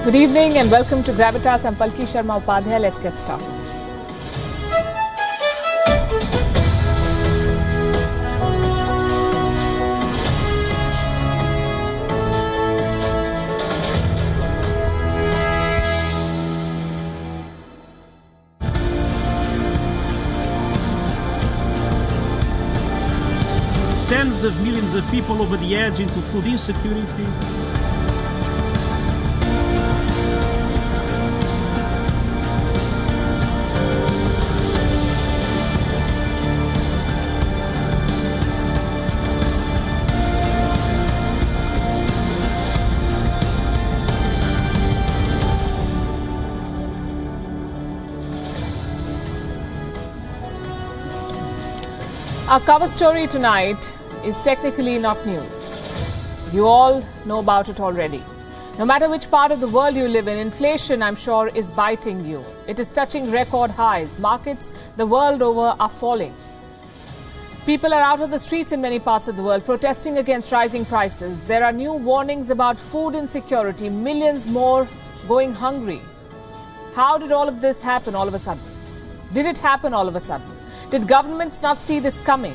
Good evening and welcome to Gravitas. I'm Palki Sharma Upadhyay. Let's get started. Tens of millions of people over the edge into food insecurity. Our cover story tonight is technically not news. You all know about it already. No matter which part of the world you live in, inflation, I'm sure, is biting you. It is touching record highs. Markets the world over are falling. People are out of the streets in many parts of the world protesting against rising prices. There are new warnings about food insecurity, millions more going hungry. How did all of this happen all of a sudden? Did it happen all of a sudden? Did governments not see this coming?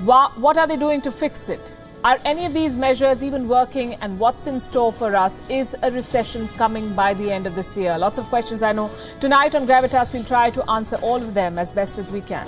What are they doing to fix it? Are any of these measures even working? And what's in store for us? Is a recession coming by the end of this year? Lots of questions, I know. Tonight on Gravitas, we'll try to answer all of them as best as we can.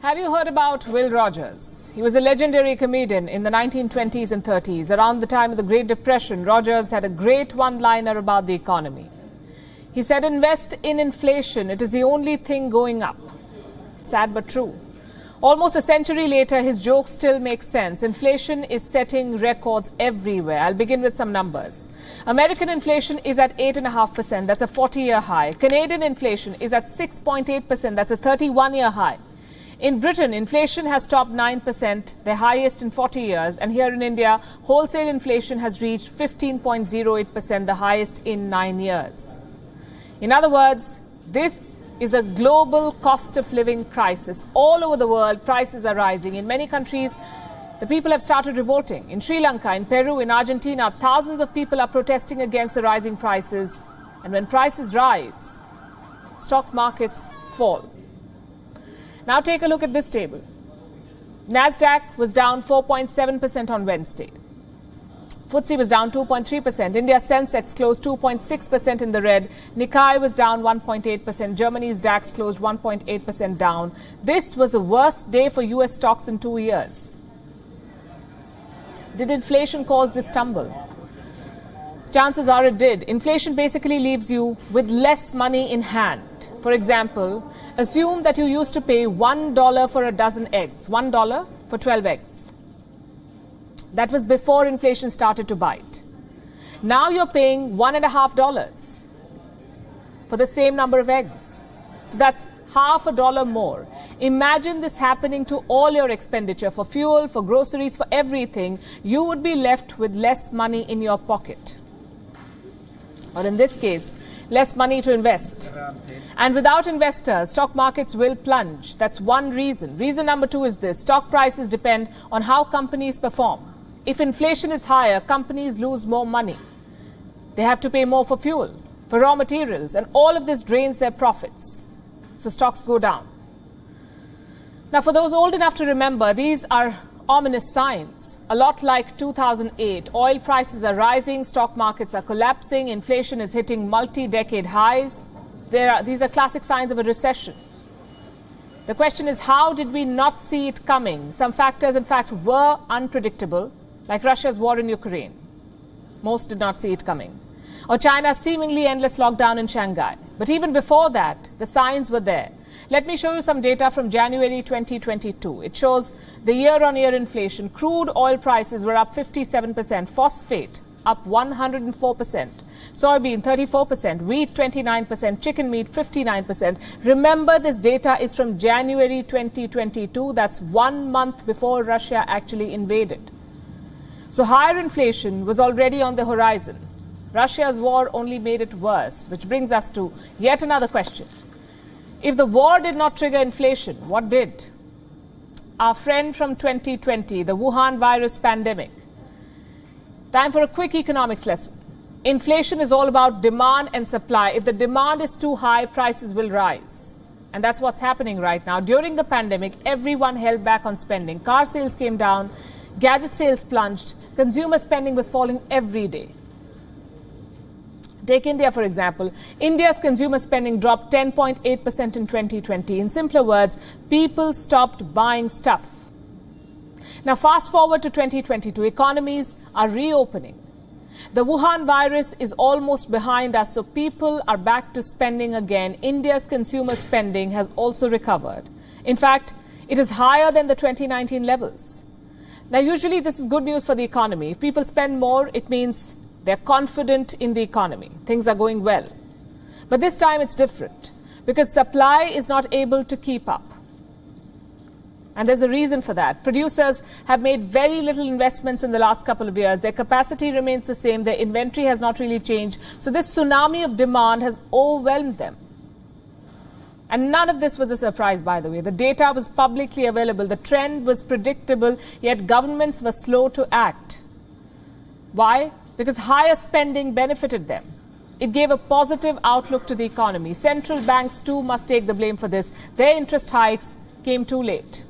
Have you heard about Will Rogers? He was a legendary comedian in the 1920s and 30s. Around the time of the Great Depression, Rogers had a great one-liner about the economy. He said, "Invest in inflation. It is the only thing going up." Sad but true. Almost a century later, his jokes still make sense. Inflation is setting records everywhere. I'll begin with some numbers. American inflation is at 8.5%. That's a 40-year high. Canadian inflation is at 6.8%. That's a 31-year high. In Britain, inflation has topped 9%, the highest in 40 years. And here in India, wholesale inflation has reached 15.08%, the highest in 9 years. In other words, this is a global cost of living crisis. All over the world, prices are rising. In many countries, the people have started revolting. In Sri Lanka, in Peru, in Argentina, thousands of people are protesting against the rising prices. And when prices rise, stock markets fall. Now take a look at this table. Nasdaq was down 4.7% on Wednesday. FTSE was down 2.3%. India's Sensex closed 2.6% in the red. Nikkei was down 1.8%. Germany's DAX closed 1.8% down. This was the worst day for US stocks in 2 years. Did inflation cause this tumble? Chances are it did. Inflation basically leaves you with less money in hand. For example, assume that you used to pay $1 for a dozen eggs, $1 for 12 eggs. That was before inflation started to bite. Now you're paying $1.50 for the same number of eggs. So that's $0.50 more. Imagine this happening to all your expenditure for fuel, for groceries, for everything. You would be left with less money in your pocket. Or in this case, less money to invest. And without investors, stock markets will plunge. That's one reason. Reason number two is this. Stock prices depend on how companies perform. If inflation is higher, companies lose more money. They have to pay more for fuel, for raw materials, and all of this drains their profits. So stocks go down. Now, for those old enough to remember, these are ominous signs. A lot like 2008, oil prices are rising, stock markets are collapsing, inflation is hitting multi-decade highs. These are classic signs of a recession. The question is, how did we not see it coming? Some factors, in fact, were unpredictable. like Russia's war in Ukraine. Most did not see it coming. Or China's seemingly endless lockdown in Shanghai. But even before that, the signs were there. Let me show you some data from January 2022. It shows the year-on-year inflation. Crude oil prices were up 57%, phosphate up 104%, soybean 34%, wheat 29%, chicken meat 59%. Remember, this data is from January 2022. That's 1 month before Russia actually invaded. So higher inflation was already on the horizon. Russia's war only made it worse, which brings us to yet another question. If the war did not trigger inflation, what did? Our friend from 2020, the Wuhan virus pandemic. Time for a quick economics lesson. Inflation is all about demand and supply. If the demand is too high, prices will rise. And that's what's happening right now. During the pandemic, everyone held back on spending. Car sales came down, gadget sales plunged, consumer spending was falling every day. Take India, for example. India's consumer spending dropped 10.8% in 2020. In simpler words, people stopped buying stuff. Now, fast forward to 2022, economies are reopening. The Wuhan virus is almost behind us, so people are back to spending again. India's consumer spending has also recovered. In fact, it is higher than the 2019 levels. Now, usually this is good news for the economy. If people spend more, it means they're confident in the economy. Things are going well. But this time it's different because supply is not able to keep up. And there's a reason for that. Producers have made very little investments in the last couple of years. Their capacity remains the same. Their inventory has not really changed. So this tsunami of demand has overwhelmed them. And none of this was a surprise, by the way. The data was publicly available. The trend was predictable, yet governments were slow to act. Why? Because higher spending benefited them. It gave a positive outlook to the economy. Central banks, too, must take the blame for this. Their interest hikes came too late.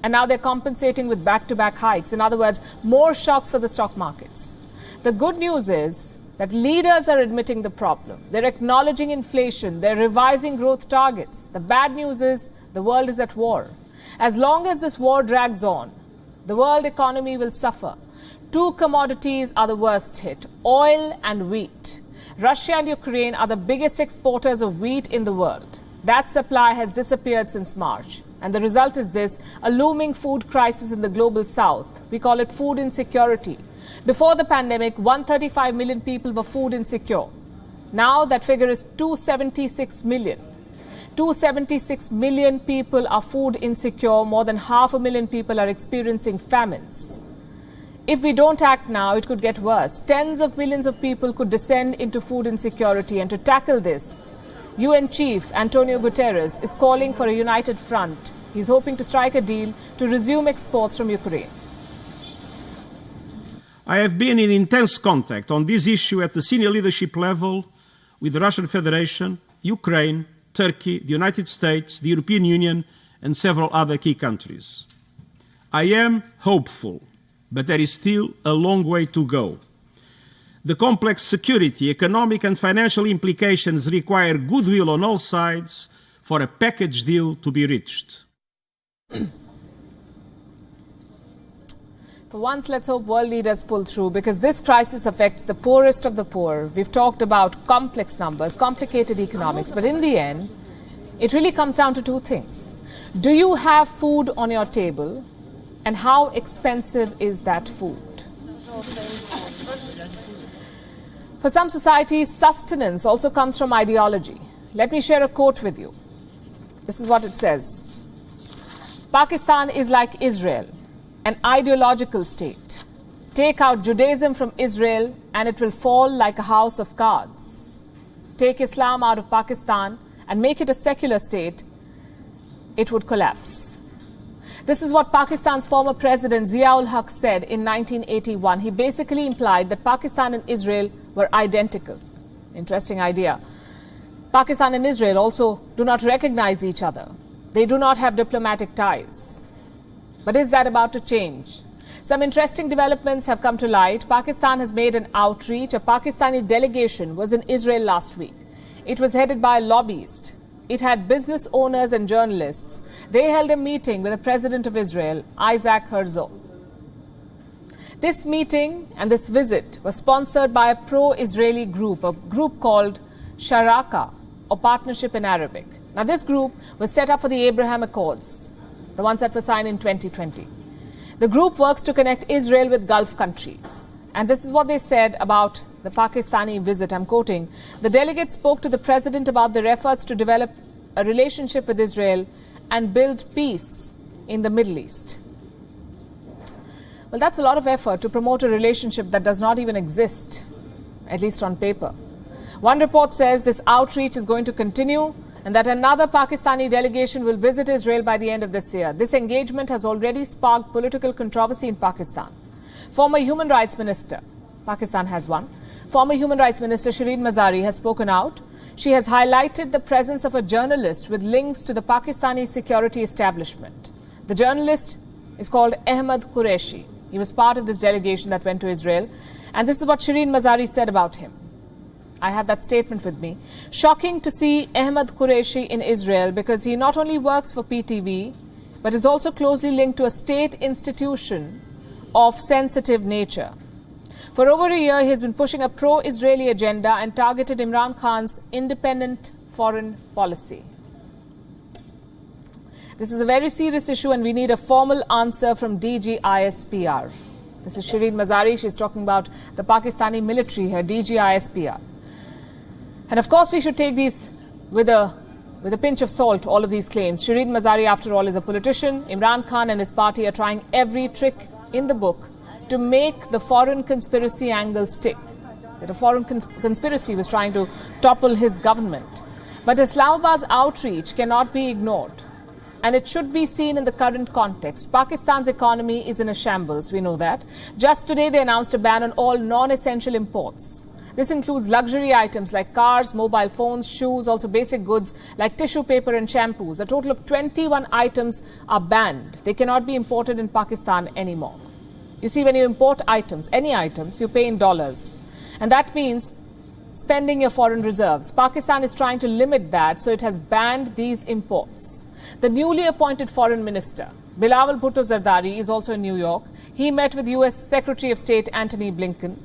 And now they're compensating with back-to-back hikes. In other words, more shocks for the stock markets. The good news is that leaders are admitting the problem. They're acknowledging inflation. They're revising growth targets. The bad news is the world is at war. As long as this war drags on, the world economy will suffer. Two commodities are the worst hit, oil and wheat. Russia and Ukraine are the biggest exporters of wheat in the world. That supply has disappeared since March. And the result is this, a looming food crisis in the global south. We call it food insecurity. Before the pandemic, 135 million people were food insecure. Now that figure is 276 million. 276 million people are food insecure. More than 500,000 people are experiencing famines. If we don't act now, it could get worse. Tens of millions of people could descend into food insecurity. And to tackle this, UN Chief Antonio Guterres is calling for a united front. He's hoping to strike a deal to resume exports from Ukraine. I have been in intense contact on this issue at the senior leadership level with the Russian Federation, Ukraine, Turkey, the United States, the European Union, and several other key countries. I am hopeful, but there is still a long way to go. The complex security, economic and financial implications require goodwill on all sides for a package deal to be reached. For once, let's hope world leaders pull through, because this crisis affects the poorest of the poor. We've talked about complex numbers, complicated economics, but in the end, it really comes down to two things. Do you have food on your table, and how expensive is that food? For some societies, sustenance also comes from ideology. Let me share a quote with you. This is what it says. Pakistan is like Israel, an ideological state. Take out Judaism from Israel and it will fall like a house of cards. Take Islam out of Pakistan and make it a secular state, it would collapse. This is what Pakistan's former president Zia-ul Haq said in 1981. He basically implied that Pakistan and Israel were identical. Interesting idea. Pakistan and Israel also do not recognize each other. They do not have diplomatic ties. But is that about to change? Some interesting developments have come to light. Pakistan has made an outreach. A Pakistani delegation was in Israel last week. It was headed by a lobbyist. It had business owners and journalists. They held a meeting with the president of Israel, Isaac Herzog. This meeting and this visit was sponsored by a pro-Israeli group, a group called Sharaka, or Partnership in Arabic. Now, this group was set up for the Abraham Accords, the ones that were signed in 2020. The group works to connect Israel with Gulf countries. And this is what they said about the Pakistani visit. I'm quoting, "The delegates spoke to the president about their efforts to develop a relationship with Israel and build peace in the Middle East." Well, that's a lot of effort to promote a relationship that does not even exist, at least on paper. One report says this outreach is going to continue and that another Pakistani delegation will visit Israel by the end of this year. This engagement has already sparked political controversy in Pakistan. Former Human Rights Minister, Pakistan has one, former Human Rights Minister Shireen Mazari has spoken out. She has highlighted the presence of a journalist with links to the Pakistani security establishment. The journalist is called Ahmed Qureshi. He was part of this delegation that went to Israel. And this is what Shireen Mazari said about him. I have that statement with me. "Shocking to see Ahmed Qureshi in Israel because he not only works for PTV, but is also closely linked to a state institution of sensitive nature. For over a year, he has been pushing a pro-Israeli agenda and targeted Imran Khan's independent foreign policy." This is a very serious issue and we need a formal answer from DGISPR. This is Shireen Mazari. She's talking about the Pakistani military here, DGISPR. And of course, we should take these with a pinch of salt, all of these claims. Shireen Mazari, after all, is a politician. Imran Khan and his party are trying every trick in the book to make the foreign conspiracy angle stick. That a foreign conspiracy was trying to topple his government. But Islamabad's outreach cannot be ignored. And it should be seen in the current context. Pakistan's economy is in a shambles, we know that. Just today, they announced a ban on all non-essential imports. This includes luxury items like cars, mobile phones, shoes, also basic goods like tissue paper and shampoos. A total of 21 items are banned. They cannot be imported in Pakistan anymore. You see, when you import items, any items, you pay in dollars. And that means spending your foreign reserves. Pakistan is trying to limit that, so it has banned these imports. The newly appointed foreign minister, Bilawal Bhutto Zardari, is also in New York. He met with US Secretary of State Antony Blinken.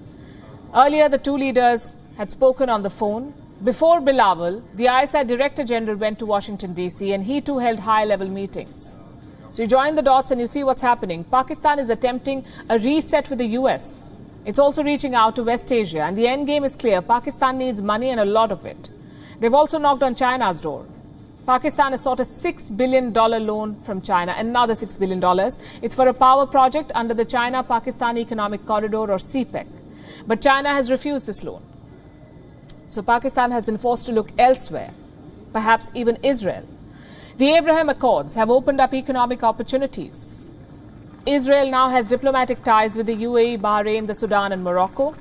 Earlier, the two leaders had spoken on the phone. Before Bilawal, the ISI Director General went to Washington, D.C., and he too held high-level meetings. So you join the dots and you see what's happening. Pakistan is attempting a reset with the US. It's also reaching out to West Asia, and the end game is clear. Pakistan needs money and a lot of it. They've also knocked on China's door. Pakistan has sought a $6 billion loan from China, another $6 billion. It's for a power project under the China-Pakistan Economic Corridor, or CPEC. But China has refused this loan. So Pakistan has been forced to look elsewhere, perhaps even Israel. The Abraham Accords have opened up economic opportunities. Israel now has diplomatic ties with the UAE, Bahrain, the Sudan and Morocco.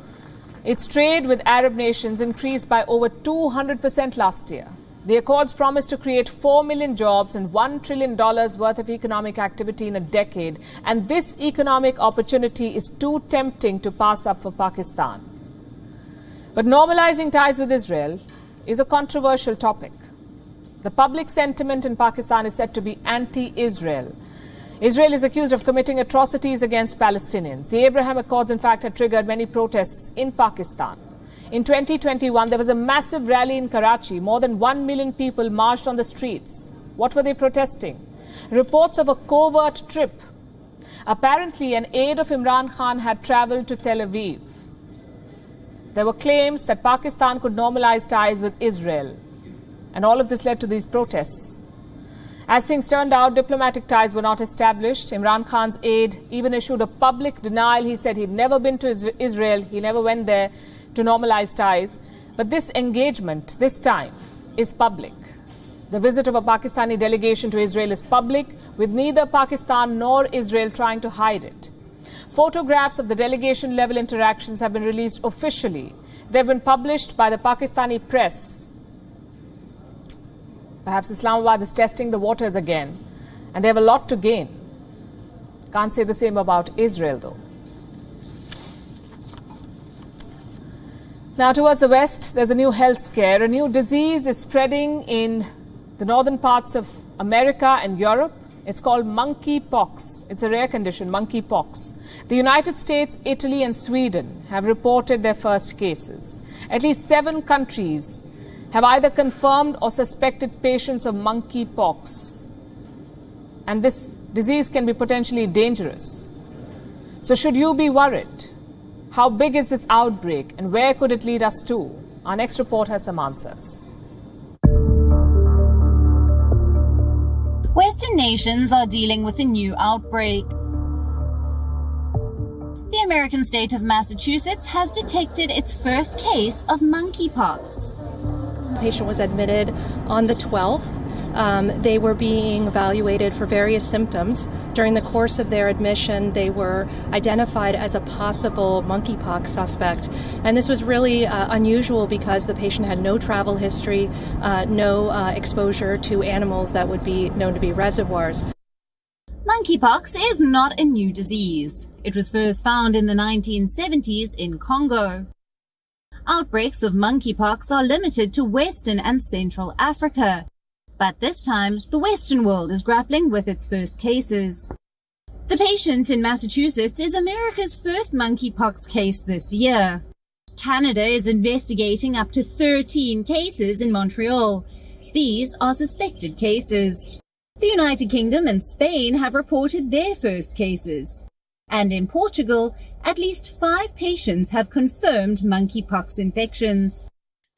Its trade with Arab nations increased by over 200% last year. The Accords promise to create 4 million jobs and $1 trillion worth of economic activity in a decade. And this economic opportunity is too tempting to pass up for Pakistan. But normalizing ties with Israel is a controversial topic. The public sentiment in Pakistan is said to be anti-Israel. Israel is accused of committing atrocities against Palestinians. The Abraham Accords, in fact, had triggered many protests in Pakistan. In 2021, there was a massive rally in Karachi. More than 1 million people marched on the streets. What were they protesting? Reports of a covert trip. Apparently, an aide of Imran Khan had traveled to Tel Aviv. There were claims that Pakistan could normalize ties with Israel. And all of this led to these protests. As things turned out, diplomatic ties were not established. Imran Khan's aide even issued a public denial. He said he'd never been to Israel. He never went there to normalize ties. But this engagement, this time, is public. The visit of a Pakistani delegation to Israel is public, with neither Pakistan nor Israel trying to hide it. Photographs of the delegation-level interactions have been released officially. They've been published by the Pakistani press. Perhaps Islamabad is testing the waters again, and they have a lot to gain. Can't say the same about Israel, though. Now, towards the west, there's a new health scare. A new disease is spreading in the northern parts of America and Europe. It's called monkeypox. It's a rare condition, monkeypox. The United States, Italy and Sweden have reported their first cases. At least 7 countries have either confirmed or suspected patients of monkeypox. And this disease can be potentially dangerous. So should you be worried? How big is this outbreak and where could it lead us to? Our next report has some answers. Western nations are dealing with a new outbreak. The American state of Massachusetts has detected its first case of monkeypox. The patient was admitted on the 12th. They were being evaluated for various symptoms. During the course of their admission, they were identified as a possible monkeypox suspect. And this was really unusual because the patient had no travel history, no exposure to animals that would be known to be reservoirs. Monkeypox is not a new disease. It was first found in the 1970s in Congo. Outbreaks of monkeypox are limited to Western and Central Africa. But this time, the Western world is grappling with its first cases. The patient in Massachusetts is America's first monkeypox case this year. Canada is investigating up to 13 cases in Montreal. These are suspected cases. The United Kingdom and Spain have reported their first cases. And in Portugal, at least 5 patients have confirmed monkeypox infections.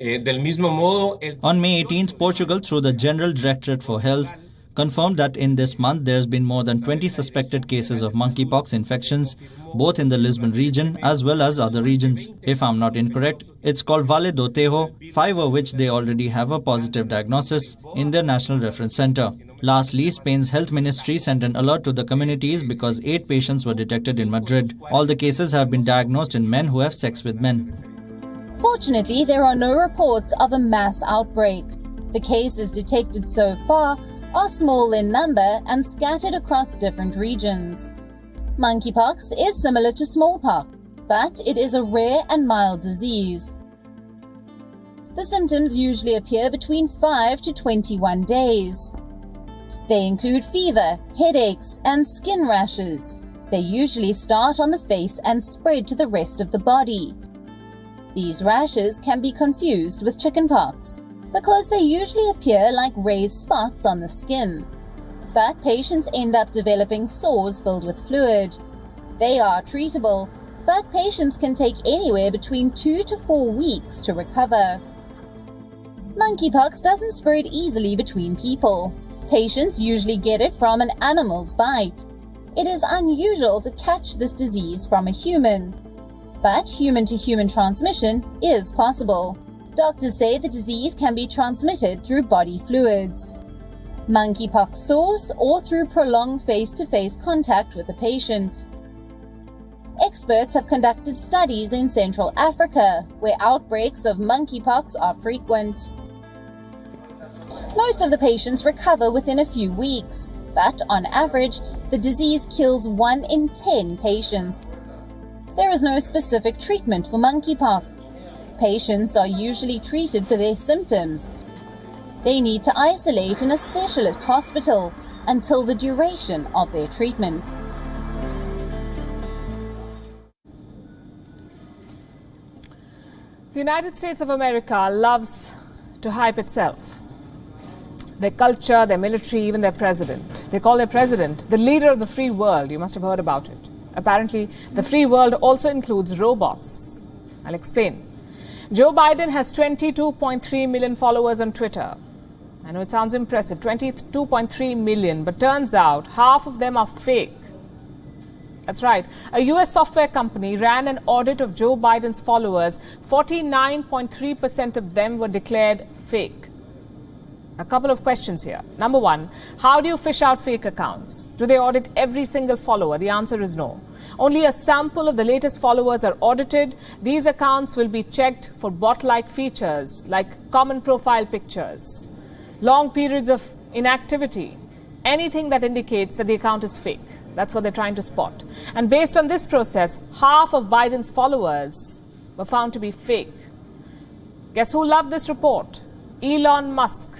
On May 18th, Portugal, through the General Directorate for Health, confirmed that in this month there has been more than 20 suspected cases of monkeypox infections, both in the Lisbon region as well as other regions. If I'm not incorrect, it's called Vale do Tejo, 5 of which they already have a positive diagnosis in their National Reference Center. Lastly, Spain's health ministry sent an alert to the communities because 8 patients were detected in Madrid. All the cases have been diagnosed in men who have sex with men. Fortunately, there are no reports of a mass outbreak. The cases detected so far are small in number and scattered across different regions. Monkeypox is similar to smallpox, but it is a rare and mild disease. The symptoms usually appear between 5 to 21 days. They include fever, headaches, and skin rashes. They usually start on the face and spread to the rest of the body. These rashes can be confused with chickenpox because they usually appear like raised spots on the skin. But patients end up developing sores filled with fluid. They are treatable, but patients can take anywhere between 2 to 4 weeks to recover. Monkeypox doesn't spread easily between people. Patients usually get it from an animal's bite. It is unusual to catch this disease from a human. But human-to-human transmission is possible. Doctors say the disease can be transmitted through body fluids, monkeypox sores, or through prolonged face-to-face contact with a patient. Experts have conducted studies in Central Africa, where outbreaks of monkeypox are frequent. Most of the patients recover within a few weeks, but on average, the disease kills 1 in 10 patients. There is no specific treatment for monkeypox. Patients are usually treated for their symptoms. They need to isolate in a specialist hospital until the duration of their treatment. The United States of America loves to hype itself. Their culture, their military, even their president. They call their president the leader of the free world. You must have heard about it. Apparently, the free world also includes robots. I'll explain. Joe Biden has 22.3 million followers on Twitter. I know it sounds impressive, 22.3 million, but turns out half of them are fake. That's right. A US software company ran an audit of Joe Biden's followers. 49.3% of them were declared fake. A couple of questions here. Number one, how do you fish out fake accounts? Do they audit every single follower? The answer is no. Only a sample of the latest followers are audited. These accounts will be checked for bot-like features like common profile pictures, long periods of inactivity, anything that indicates that the account is fake. That's what they're trying to spot. And based on this process, half of Biden's followers were found to be fake. Guess who loved this report? Elon Musk.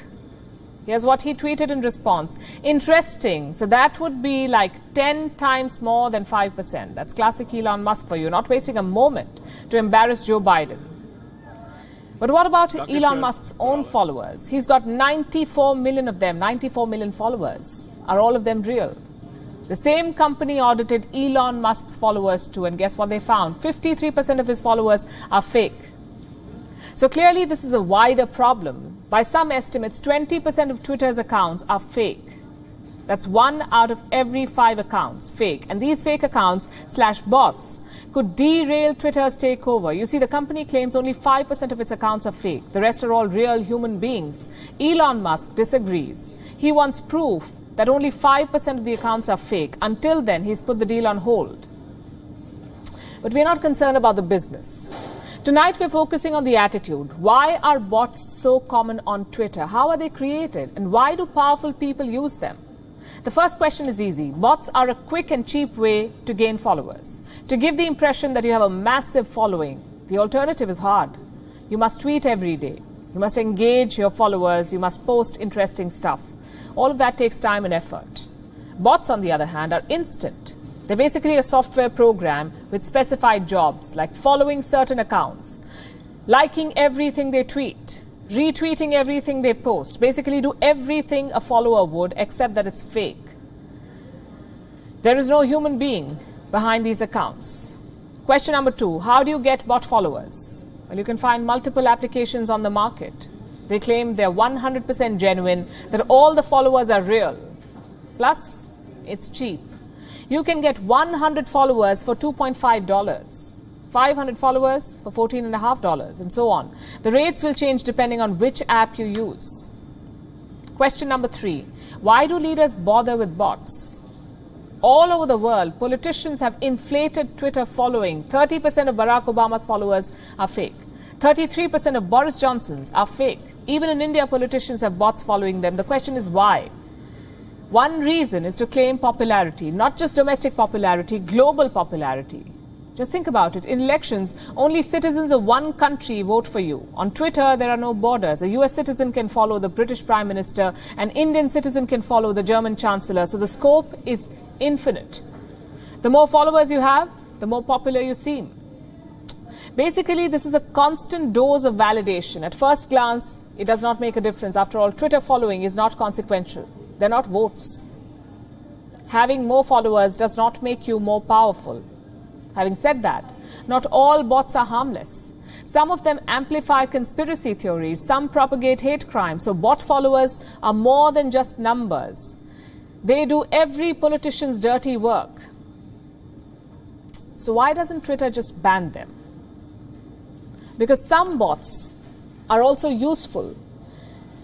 Here's what he tweeted in response. Interesting. So that would be like 10 times more than 5%. That's classic Elon Musk for you, not wasting a moment to embarrass Joe Biden. But what about Elon Musk's own followers? He's got 94 million of them, 94 million followers. Are all of them real? The same company audited Elon Musk's followers too, and guess what they found? 53% of his followers are fake. So clearly this is a wider problem. By some estimates, 20% of Twitter's accounts are fake. That's 1 out of every 5 accounts, fake. And these fake accounts / bots could derail Twitter's takeover. You see, the company claims only 5% of its accounts are fake. The rest are all real human beings. Elon Musk disagrees. He wants proof that only 5% of the accounts are fake. Until then, he's put the deal on hold. But we're not concerned about the business. Tonight, we're focusing on the attitude. Why are bots so common on Twitter? How are they created? And why do powerful people use them? The first question is easy. Bots are a quick and cheap way to gain followers, to give the impression that you have a massive following. The alternative is hard. You must tweet every day. You must engage your followers. You must post interesting stuff. All of that takes time and effort. Bots, on the other hand, are instant. They're basically a software program with specified jobs, like following certain accounts, liking everything they tweet, retweeting everything they post, basically do everything a follower would, except that it's fake. There is no human being behind these accounts. Question number 2, how do you get bot followers? Well, you can find multiple applications on the market. They claim they're 100% genuine, that all the followers are real. Plus, it's cheap. You can get 100 followers for $2.5, 500 followers for $14.50, and so on. The rates will change depending on which app you use. Question number 3, why do leaders bother with bots? All over the world, politicians have inflated Twitter following. 30% of Barack Obama's followers are fake. 33% of Boris Johnson's are fake. Even in India, politicians have bots following them. The question is why? One reason is to claim popularity, not just domestic popularity, global popularity. Just think about it. In elections, only citizens of one country vote for you. On Twitter, there are no borders. A US citizen can follow the British Prime Minister. An Indian citizen can follow the German Chancellor. So the scope is infinite. The more followers you have, the more popular you seem. Basically, this is a constant dose of validation. At first glance, it does not make a difference. After all, Twitter following is not consequential. They're not votes. Having more followers does not make you more powerful. Having said that, not all bots are harmless. Some of them amplify conspiracy theories. Some propagate hate crime. So bot followers are more than just numbers. They do every politician's dirty work. So why doesn't Twitter just ban them? Because some bots are also useful.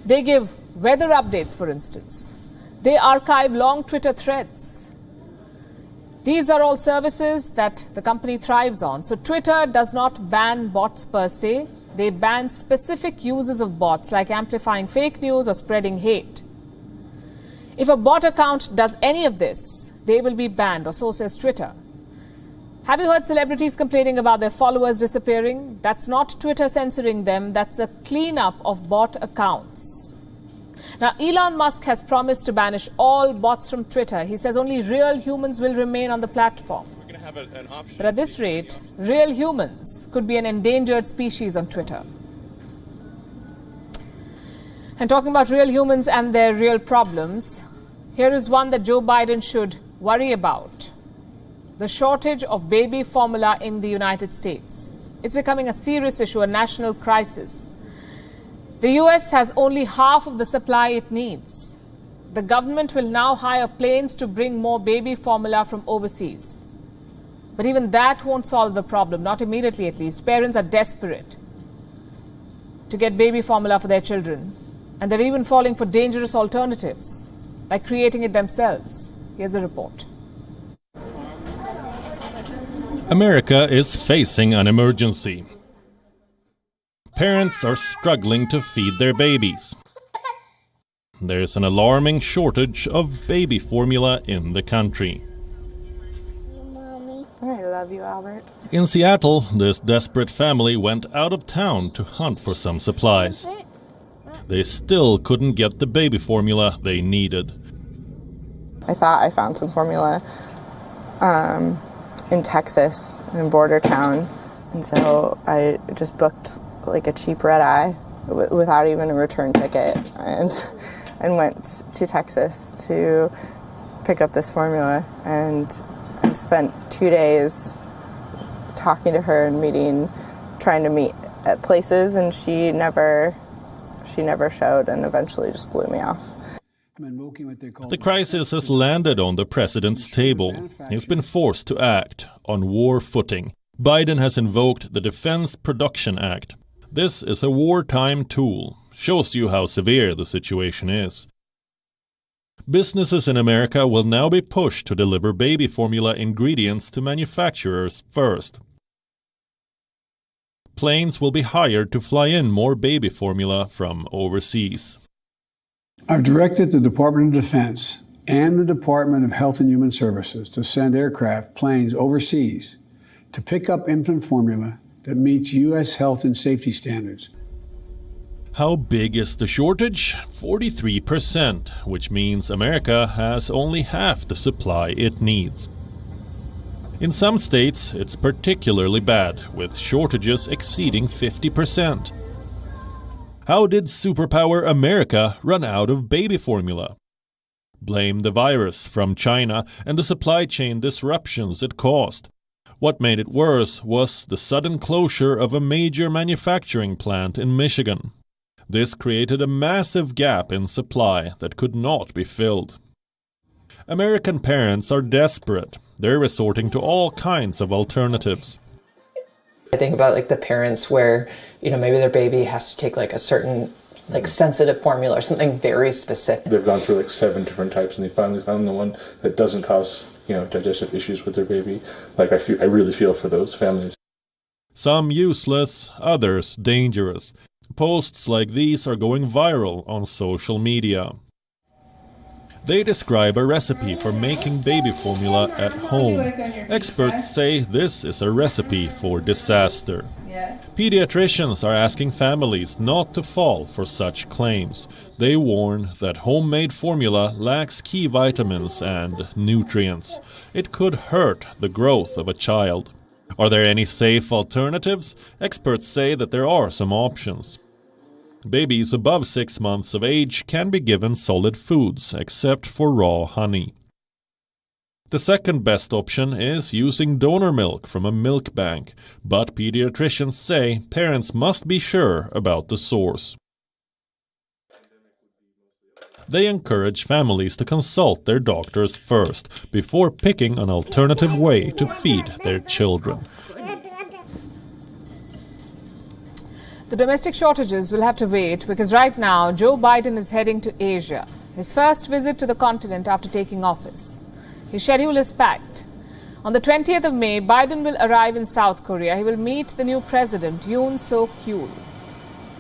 They give weather updates, for instance. They archive long Twitter threads. These are all services that the company thrives on. So Twitter does not ban bots per se. They ban specific uses of bots, like amplifying fake news or spreading hate. If a bot account does any of this, they will be banned, or so says Twitter. Have you heard celebrities complaining about their followers disappearing? That's not Twitter censoring them. That's a cleanup of bot accounts. Now, Elon Musk has promised to banish all bots from Twitter. He says only real humans will remain on the platform. We're going to have an option. But at this rate, real humans could be an endangered species on Twitter. And talking about real humans and their real problems, here is one that Joe Biden should worry about. The shortage of baby formula in the United States. It's becoming a serious issue, a national crisis. The US has only half of the supply it needs. The government will now hire planes to bring more baby formula from overseas. But even that won't solve the problem, not immediately at least. Parents are desperate to get baby formula for their children. And they're even falling for dangerous alternatives, like creating it themselves. Here's a report. America is facing an emergency. Parents are struggling to feed their babies. There's an alarming shortage of baby formula in the country. Mommy. I love you, Albert. In Seattle, this desperate family went out of town to hunt for some supplies. they still couldn't get the baby formula they needed. I thought I found some formula in Texas, in a border town, and so I just booked like a cheap red-eye without even a return ticket and went to Texas to pick up this formula and spent 2 days talking to her and trying to meet at places, and she never showed and eventually just blew me off. The crisis has landed on the president's table. He's been forced to act on war footing. Biden has invoked the Defense Production Act. This is a wartime tool. Shows you how severe the situation is. Businesses in America will now be pushed to deliver baby formula ingredients to manufacturers first. Planes will be hired to fly in more baby formula from overseas. I've directed the Department of Defense and the Department of Health and Human Services to send aircraft, planes overseas to pick up infant formula that meets U.S. health and safety standards. How big is the shortage? 43%, which means America has only half the supply it needs. In some states, it's particularly bad, with shortages exceeding 50%. How did superpower America run out of baby formula? Blame the virus from China and the supply chain disruptions it caused. What made it worse was the sudden closure of a major manufacturing plant in Michigan. This created a massive gap in supply that could not be filled. American parents are desperate. They're resorting to all kinds of alternatives. I think about like the parents where, maybe their baby has to take like a certain sensitive formula or something very specific. They've gone through like 7 different types and they finally found the one that doesn't cause, digestive issues with their baby. I really feel for those families. Some useless, others dangerous. Posts like these are going viral on social media. They describe a recipe for making baby formula at home. Experts say this is a recipe for disaster. Pediatricians are asking families not to fall for such claims. They warn that homemade formula lacks key vitamins and nutrients. It could hurt the growth of a child. Are there any safe alternatives? Experts say that there are some options. Babies above 6 months of age can be given solid foods, except for raw honey. The second best option is using donor milk from a milk bank, but pediatricians say parents must be sure about the source. They encourage families to consult their doctors first, before picking an alternative way to feed their children. The domestic shortages will have to wait because right now Joe Biden is heading to Asia, his first visit to the continent after taking office. His schedule is packed. On the 20th of May, Biden will arrive in South Korea. He will meet the new president, Yoon Suk-yeol.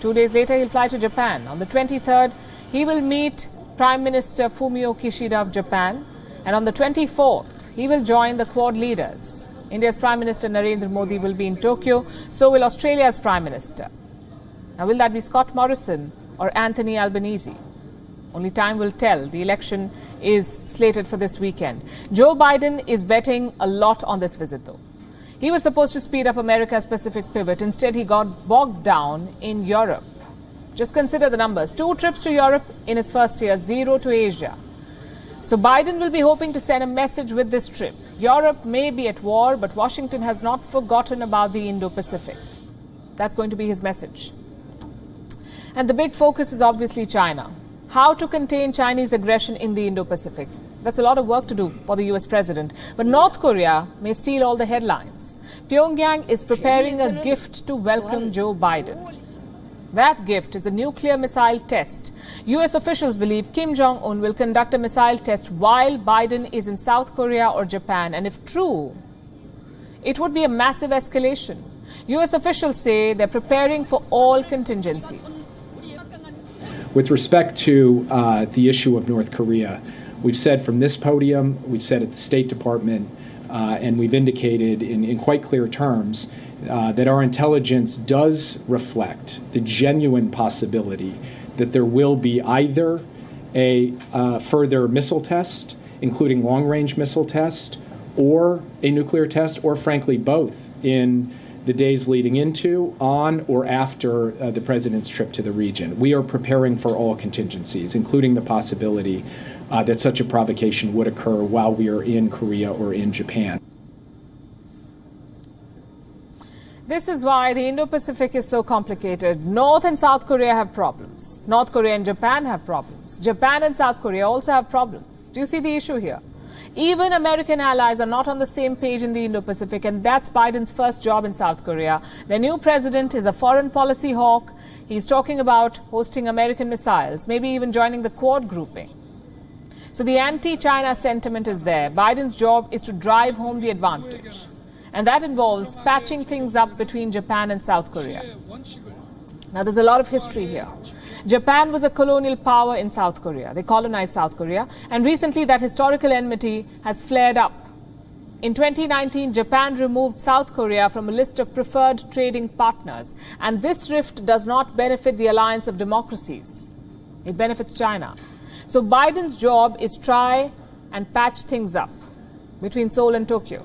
2 days later, he'll fly to Japan. On the 23rd, he will meet Prime Minister Fumio Kishida of Japan. And on the 24th, he will join the Quad leaders. India's Prime Minister Narendra Modi will be in Tokyo, so will Australia's Prime Minister. Now, will that be Scott Morrison or Anthony Albanese? Only time will tell. The election is slated for this weekend. Joe Biden is betting a lot on this visit, though. He was supposed to speed up America's Pacific pivot. Instead, he got bogged down in Europe. Just consider the numbers. 2 trips to Europe in his first year, 0 to Asia. So Biden will be hoping to send a message with this trip. Europe may be at war, but Washington has not forgotten about the Indo-Pacific. That's going to be his message. And the big focus is obviously China. How to contain Chinese aggression in the Indo-Pacific. That's a lot of work to do for the US president. But North Korea may steal all the headlines. Pyongyang is preparing a gift to welcome Joe Biden. That gift is a nuclear missile test. US officials believe Kim Jong-un will conduct a missile test while Biden is in South Korea or Japan. And if true, it would be a massive escalation. US officials say they're preparing for all contingencies. With respect to the issue of North Korea, we've said from this podium, we've said at the State Department, and we've indicated in quite clear terms that our intelligence does reflect the genuine possibility that there will be either a further missile test, including long-range missile test, or a nuclear test, or frankly both, in the days leading into, on, or after the president's trip to the region. We are preparing for all contingencies, including the possibility that such a provocation would occur while we are in Korea or in Japan. This is why the Indo-Pacific is so complicated. North and South Korea have problems. North Korea and Japan have problems. Japan and South Korea also have problems. Do you see the issue here? Even American allies are not on the same page in the Indo-Pacific, and that's Biden's first job in South Korea. The new president is a foreign policy hawk. He's talking about hosting American missiles, maybe even joining the Quad grouping. So the anti-China sentiment is there. Biden's job is to drive home the advantage. And that involves patching things up between Japan and South Korea. Now, there's a lot of history here. Japan was a colonial power in South Korea. They colonized South Korea. And recently, that historical enmity has flared up. In 2019, Japan removed South Korea from a list of preferred trading partners. And this rift does not benefit the alliance of democracies. It benefits China. So Biden's job is try and patch things up between Seoul and Tokyo.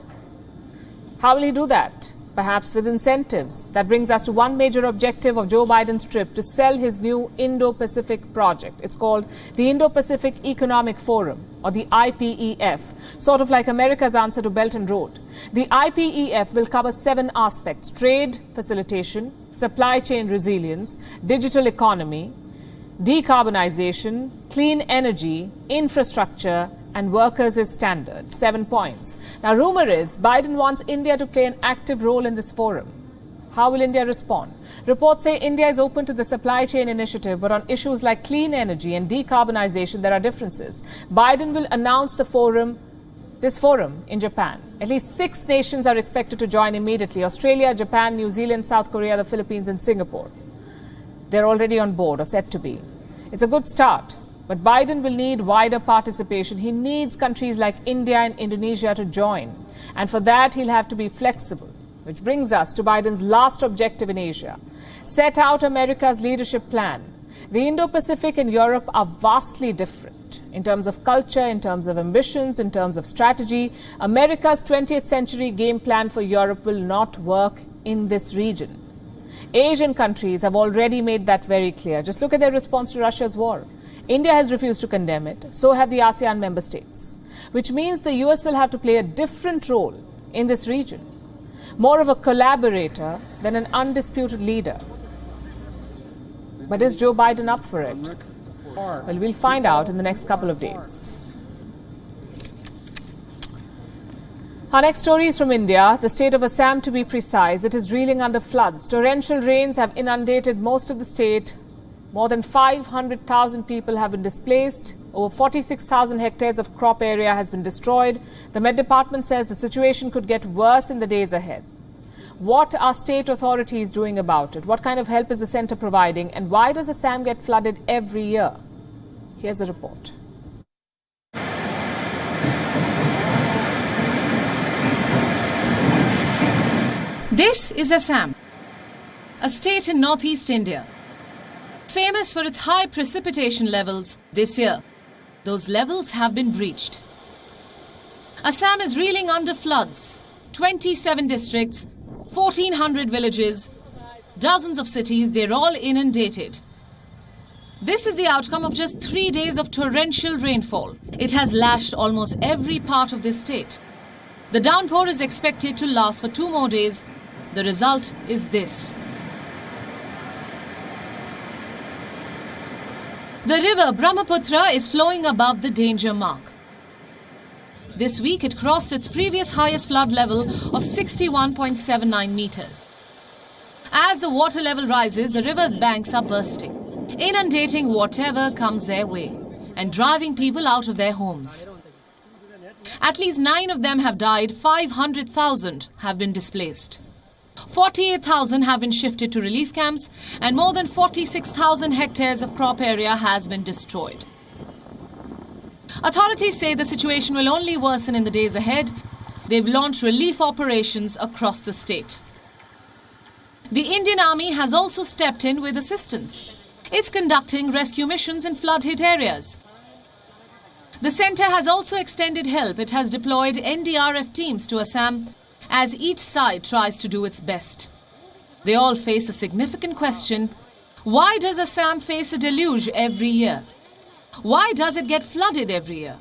How will he do that? Perhaps with incentives. That brings us to one major objective of Joe Biden's trip, to sell his new Indo-Pacific project. It's called the Indo-Pacific Economic Forum, or the IPEF, sort of like America's answer to Belt and Road. The IPEF will cover 7 aspects: trade facilitation, supply chain resilience, digital economy, decarbonization, clean energy, infrastructure, and workers' standards. 7 points. Now, rumor is Biden wants India to play an active role in this forum. How will India respond? Reports say India is open to the supply chain initiative, but on issues like clean energy and decarbonization, there are differences. Biden will announce this forum in Japan. At least 6 nations are expected to join immediately: Australia, Japan, New Zealand, South Korea, the Philippines, and Singapore. They're already on board, or set to be. It's a good start. But Biden will need wider participation. He needs countries like India and Indonesia to join. And for that, he'll have to be flexible. Which brings us to Biden's last objective in Asia: set out America's leadership plan. The Indo-Pacific and Europe are vastly different in terms of culture, in terms of ambitions, in terms of strategy. America's 20th century game plan for Europe will not work in this region. Asian countries have already made that very clear. Just look at their response to Russia's war. India has refused to condemn it. So have the ASEAN member states, which means the US will have to play a different role in this region, more of a collaborator than an undisputed leader. But is Joe Biden up for it? Well, we'll find out in the next couple of days. Our next story is from India, the state of Assam to be precise. It is reeling under floods. Torrential rains have inundated most of the state. More than 500,000 people have been displaced. Over 46,000 hectares of crop area has been destroyed. The Met Department says the situation could get worse in the days ahead. What are state authorities doing about it? What kind of help is the centre providing? And why does Assam get flooded every year? Here's a report. This is Assam, a state in northeast India, famous for its high precipitation levels. This year, those levels have been breached. Assam is reeling under floods. 27 districts, 1,400 villages, dozens of cities, they're all inundated. This is the outcome of just 3 days of torrential rainfall. It has lashed almost every part of this state. The downpour is expected to last for 2 more days. The result is this. The river Brahmaputra is flowing above the danger mark. This week it crossed its previous highest flood level of 61.79 meters. As the water level rises, the river's banks are bursting, inundating whatever comes their way and driving people out of their homes. At least 9 of them have died, 500,000 have been displaced. 48,000 have been shifted to relief camps, and more than 46,000 hectares of crop area has been destroyed. Authorities say the situation will only worsen in the days ahead. They've launched relief operations across the state. The Indian Army has also stepped in with assistance. It's conducting rescue missions in flood-hit areas. The centre has also extended help. It has deployed NDRF teams to Assam as each side tries to do its best. They all face a significant question: why does Assam face a deluge every year? Why does it get flooded every year?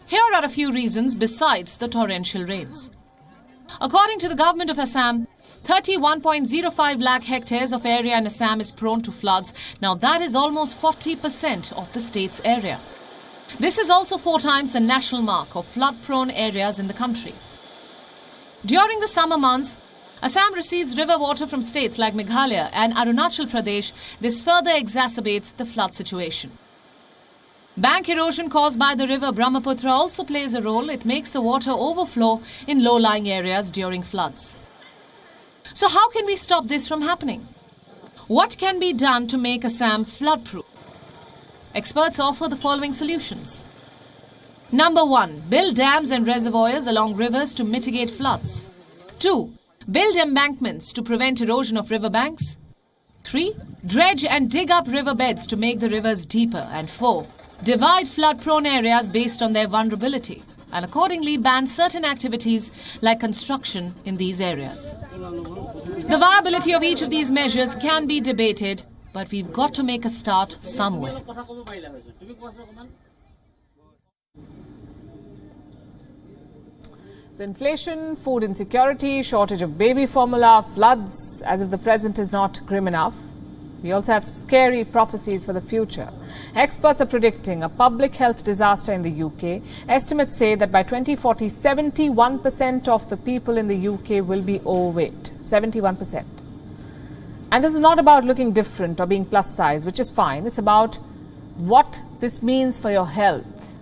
Here are a few reasons besides the torrential rains. According to the government of Assam, 31.05 lakh hectares of area in Assam is prone to floods. Now that is almost 40% of the state's area. This is also 4 times the national mark of flood-prone areas in the country. During the summer months, Assam receives river water from states like Meghalaya and Arunachal Pradesh. This further exacerbates the flood situation. Bank erosion caused by the river Brahmaputra also plays a role. It makes the water overflow in low-lying areas during floods. So how can we stop this from happening? What can be done to make Assam flood-proof? Experts offer the following solutions. Number 1, build dams and reservoirs along rivers to mitigate floods. 2, build embankments to prevent erosion of riverbanks. 3, dredge and dig up riverbeds to make the rivers deeper. And 4, divide flood-prone areas based on their vulnerability and accordingly ban certain activities like construction in these areas. The viability of each of these measures can be debated, but we've got to make a start somewhere. So inflation, food insecurity, shortage of baby formula, floods, as if the present is not grim enough. We also have scary prophecies for the future. Experts are predicting a public health disaster in the UK. Estimates say that by 2040, 71% of the people in the UK will be overweight. 71%. And this is not about looking different or being plus size, which is fine. It's about what this means for your health.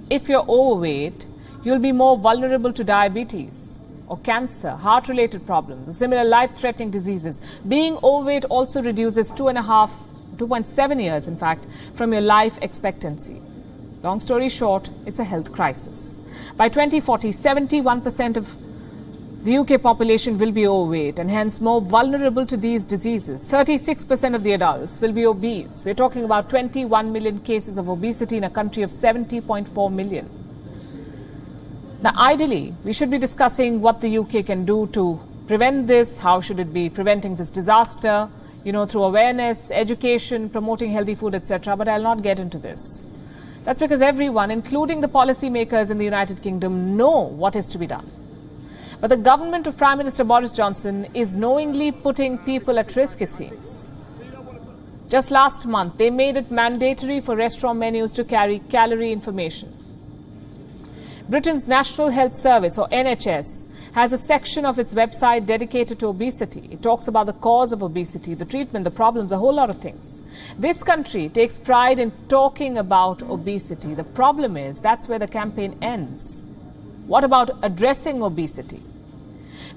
If you're overweight, you'll be more vulnerable to diabetes or cancer, heart-related problems, or similar life-threatening diseases. Being overweight also reduces 2.7 years, in fact, from your life expectancy. Long story short, it's a health crisis. By 2040, 71% of the UK population will be overweight and hence more vulnerable to these diseases. 36% of the adults will be obese. We're talking about 21 million cases of obesity in a country of 70.4 million. Now, ideally, we should be discussing what the UK can do to prevent this. How should it be preventing this disaster, through awareness, education, promoting healthy food, etc. But I'll not get into this. That's because everyone, including the policymakers in the United Kingdom, know what is to be done. But the government of Prime Minister Boris Johnson is knowingly putting people at risk, it seems. Just last month, they made it mandatory for restaurant menus to carry calorie information. Britain's National Health Service, or NHS, has a section of its website dedicated to obesity. It talks about the cause of obesity, the treatment, the problems, a whole lot of things. This country takes pride in talking about obesity. The problem is that's where the campaign ends. What about addressing obesity?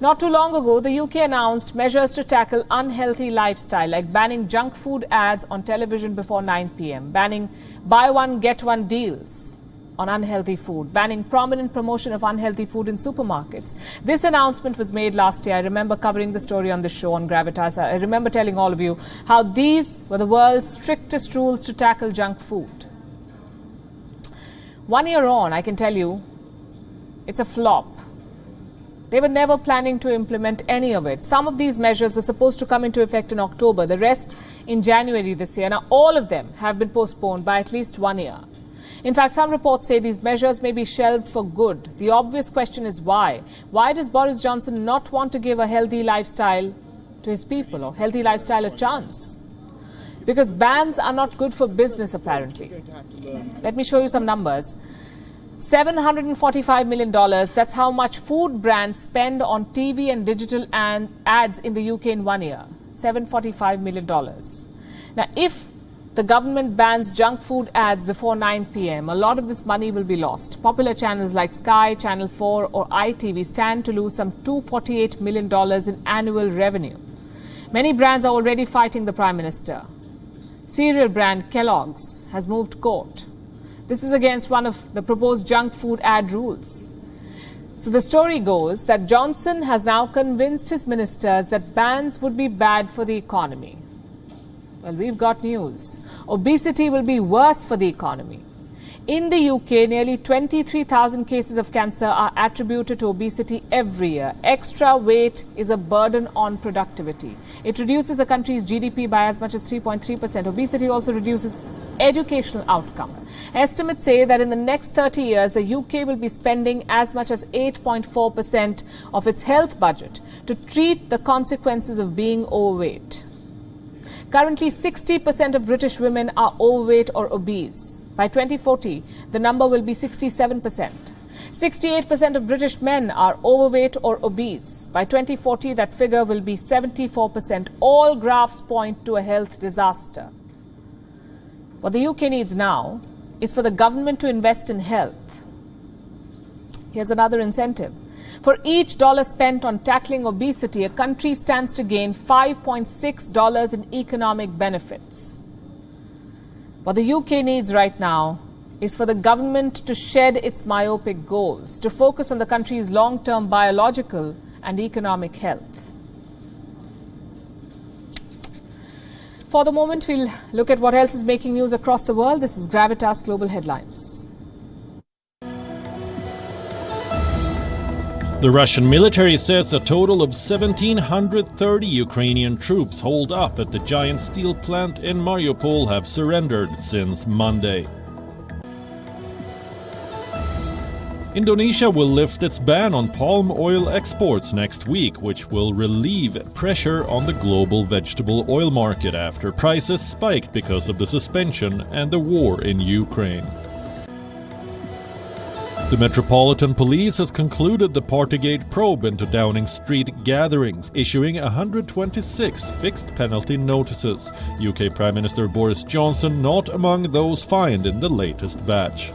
Not too long ago, the UK announced measures to tackle unhealthy lifestyle, like banning junk food ads on television before 9 p.m, banning buy one, get one deals on unhealthy food, banning prominent promotion of unhealthy food in supermarkets. This announcement was made last year. I remember covering the story on the show on Gravitas. I remember telling all of you how these were the world's strictest rules to tackle junk food. 1 year on, I can tell you, it's a flop. They were never planning to implement any of it. Some of these measures were supposed to come into effect in October, the rest in January this year. Now, all of them have been postponed by at least 1 year. In fact, some reports say these measures may be shelved for good. The obvious question is why? Why does Boris Johnson not want to give a healthy lifestyle to his people, or healthy lifestyle a chance? Because bans are not good for business, apparently. Let me show you some numbers. $745 million, that's how much food brands spend on TV and digital ads in the UK in 1 year. $745 million. Now, if the government bans junk food ads before 9 p.m, a lot of this money will be lost. Popular channels like Sky, Channel 4 or ITV stand to lose some $248 million in annual revenue. Many brands are already fighting the Prime Minister. Cereal brand Kellogg's has moved court. This is against one of the proposed junk food ad rules. So the story goes that Johnson has now convinced his ministers that bans would be bad for the economy. Well, we've got news. Obesity will be worse for the economy. In the UK, nearly 23,000 cases of cancer are attributed to obesity every year. Extra weight is a burden on productivity. It reduces a country's GDP by as much as 3.3%. Obesity also reduces educational outcome. Estimates say that in the next 30 years, the UK will be spending as much as 8.4% of its health budget to treat the consequences of being overweight. Currently, 60% of British women are overweight or obese. By 2040, the number will be 67%. 68% of British men are overweight or obese. By 2040, that figure will be 74%. All graphs point to a health disaster. What the UK needs now is for the government to invest in health. Here's another incentive. For each dollar spent on tackling obesity, a country stands to gain $5.6 in economic benefits. What the UK needs right now is for the government to shed its myopic goals, to focus on the country's long-term biological and economic health. For the moment, we'll look at what else is making news across the world. This is Gravitas Global Headlines. The Russian military says a total of 1,730 Ukrainian troops holed up at the giant steel plant in Mariupol have surrendered since Monday. Indonesia will lift its ban on palm oil exports next week, which will relieve pressure on the global vegetable oil market after prices spiked because of the suspension and the war in Ukraine. The Metropolitan Police has concluded the Partygate probe into Downing Street gatherings, issuing 126 fixed penalty notices. UK Prime Minister Boris Johnson not among those fined in the latest batch.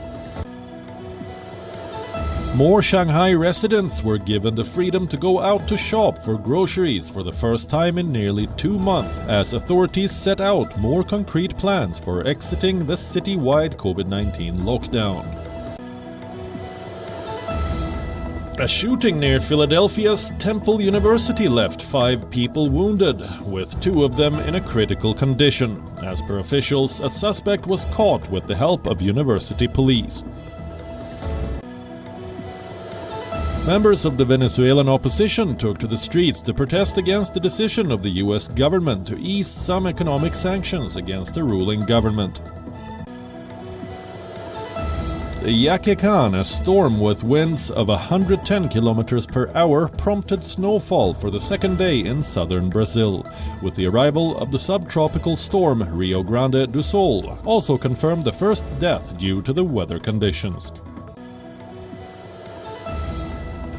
More Shanghai residents were given the freedom to go out to shop for groceries for the first time in nearly 2 months, as authorities set out more concrete plans for exiting the citywide COVID-19 lockdown. A shooting near Philadelphia's Temple University left 5 people wounded, with 2 of them in a critical condition. As per officials, a suspect was caught with the help of university police. Members of the Venezuelan opposition took to the streets to protest against the decision of the US government to ease some economic sanctions against the ruling government. Yakekan, a storm with winds of 110 kilometers per hour, prompted snowfall for the second day in southern Brazil, with the arrival of the subtropical storm Rio Grande do Sul also confirmed the first death due to the weather conditions.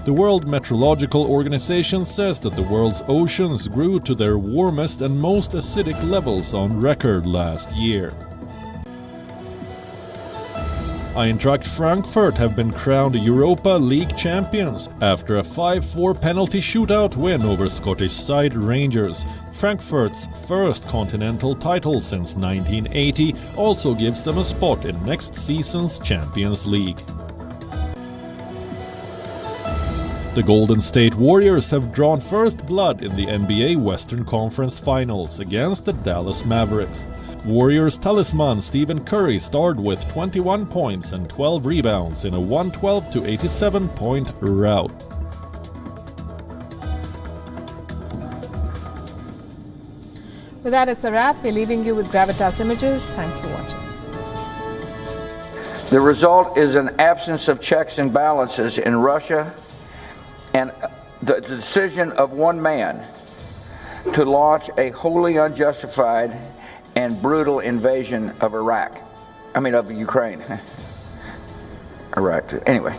The World Meteorological Organization says that the world's oceans grew to their warmest and most acidic levels on record last year. Eintracht Frankfurt have been crowned Europa League champions after a 5-4 penalty shootout win over Scottish side Rangers. Frankfurt's first continental title since 1980 also gives them a spot in next season's Champions League. The Golden State Warriors have drawn first blood in the NBA Western Conference Finals against the Dallas Mavericks. Warriors talisman Stephen Curry starred with 21 points and 12 rebounds in a 112-87 point rout. With that, it's a wrap. We're leaving you with Gravitas Images. Thanks for watching. The result is an absence of checks and balances in Russia and the decision of one man to launch a wholly unjustified and brutal invasion of of Ukraine. Iraq. Anyway.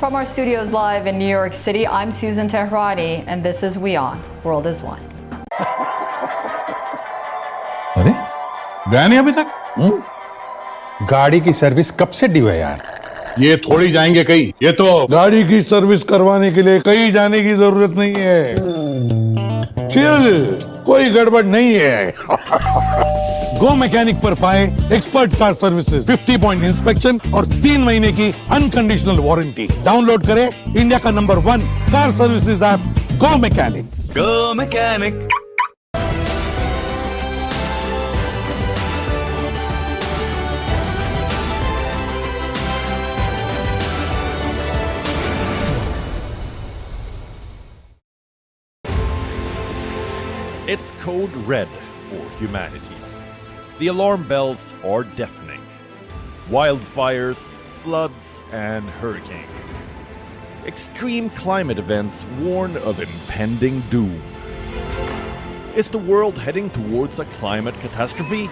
From our studios live in New York City, I'm Susan Tehrani, and this is WION World is One. अरे गया नहीं अभी तक? गाड़ी की service कब से due है यार? ये थोड़ी जाएंगे कहीं, ये तो गाड़ी की सर्विस करवाने के लिए कहीं जाने की जरूरत नहीं है। चिल, कोई गड़बड़ नहीं है। गो मैकेनिक पर पाए expert car services, 50 point inspection और 3 महीने की अनकंडीशनल वारंटी। डाउनलोड करें इंडिया का number 1 car services app go mechanic. Go mechanic. It's code red for humanity. The alarm bells are deafening. Wildfires, floods, and hurricanes. Extreme climate events warn of impending doom. Is the world heading towards a climate catastrophe?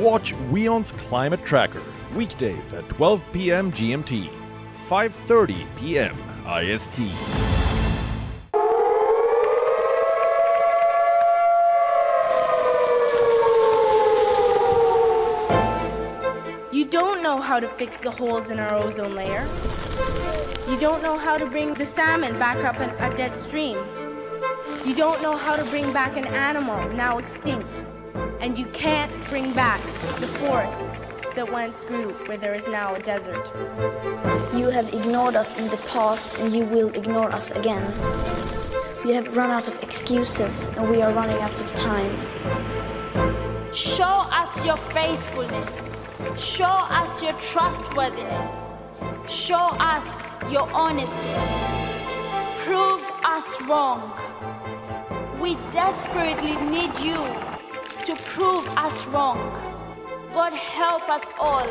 Watch WION's Climate Tracker weekdays at 12 p.m. GMT, 5:30 p.m. IST. You don't know how to fix the holes in our ozone layer. You don't know how to bring the salmon back up a dead stream. You don't know how to bring back an animal now extinct. And you can't bring back the forest that once grew where there is now a desert. You have ignored us in the past and you will ignore us again. We have run out of excuses and we are running out of time. Show us your faithfulness. Show us your trustworthiness. Show us your honesty. Prove us wrong. We desperately need you to prove us wrong. God help us all